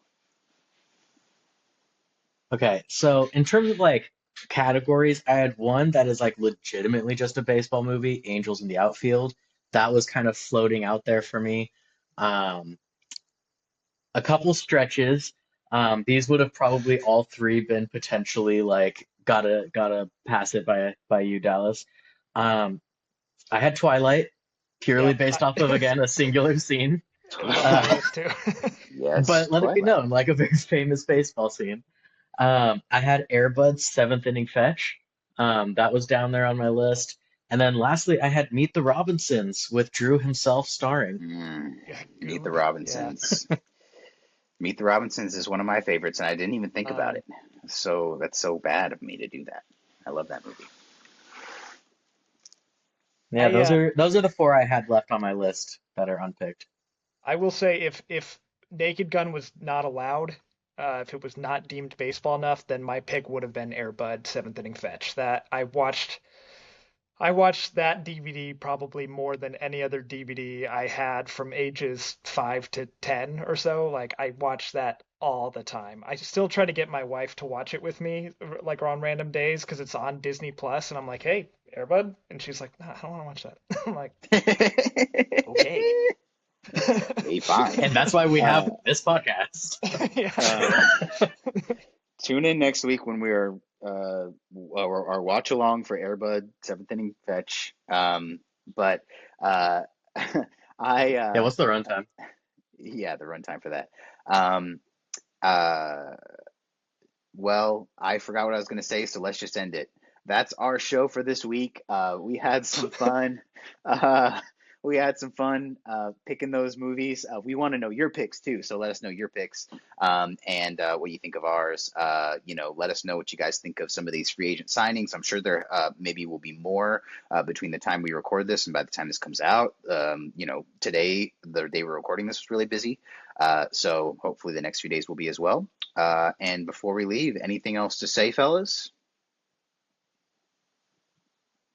Okay, so in terms of like categories, I had one that is like legitimately just a baseball movie, Angels in the Outfield. That was kind of floating out there for me. Um, a couple stretches. These would have probably all three been potentially like gotta pass it by you, Dallas. Um, I had Twilight, purely Yep. based off of again a singular scene. It was on my Uh, list too. Yes, but let it be Twilight. known, like a very famous baseball scene. I had Airbud's seventh inning fetch. That was down there on my list. And then lastly, I had Meet the Robinsons with Drew himself starring. Mm, Yeah, Meet the yeah. Robinsons. Meet the Robinsons is one of my favorites, and I didn't even think about Um, it. So that's so bad of me to do that. I love that movie. Yeah, I those are the four I had left on my list that are unpicked. I will say if Naked Gun was not allowed, if it was not deemed baseball enough, then my pick would have been Air Bud Seventh Inning Fetch. That I watched that DVD probably more than any other DVD I had from ages 5 to 10 or so. Like I watched that all the time. I still try to get my wife to watch it with me, like on random days, because it's on Disney Plus, and I'm like, "Hey, Airbud," and she's like, "Nah, I don't want to watch that." I'm like, "Okay." Hey, fine. And that's why we have Uh, this podcast. Yeah. um, Tune in next week when we are our watch along for Airbud Seventh Inning Fetch. But uh, I Yeah, what's the runtime? yeah, the runtime for that. Um, uh, well, I forgot what I was going to say, so let's just end it. That's our show for this week. We had some fun. Uh, we had some fun picking those movies. We want to know your picks too, so let us know your picks and what you think of ours. Let us know what you guys think of some of these free agent signings. I'm sure there maybe will be more between the time we record this and by the time this comes out. Today, the day we're recording this was really busy. So hopefully the next few days will be as well. And before we leave, anything else to say, fellas?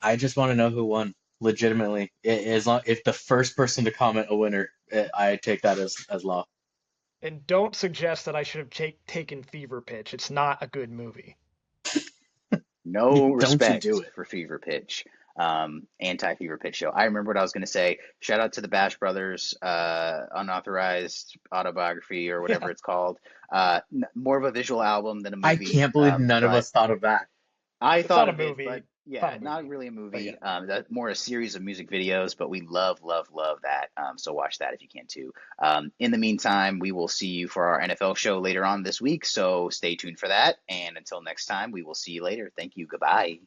I just want to know who won. Legitimately, as long if the first person to comment a winner, I take that as law. And don't suggest that I should have taken Fever Pitch. It's not a good movie. No Don't you do respect it? for Fever Pitch. Anti-Fever Pitch show. I remember what I was going to say. Shout out to the Bash Brothers unauthorized autobiography or whatever Yeah. it's called. More of a visual album than a I movie, can't believe none of but us thought of that. I It's thought not a of it, movie. but It's not yeah, a not movie. really a But yeah. movie. That more a series of music videos, but we love, love, love that. So watch that if you can too. In the meantime, we will see you for our NFL show later on this week. So stay tuned for that. And until next time, we will see you later. Thank you. Goodbye.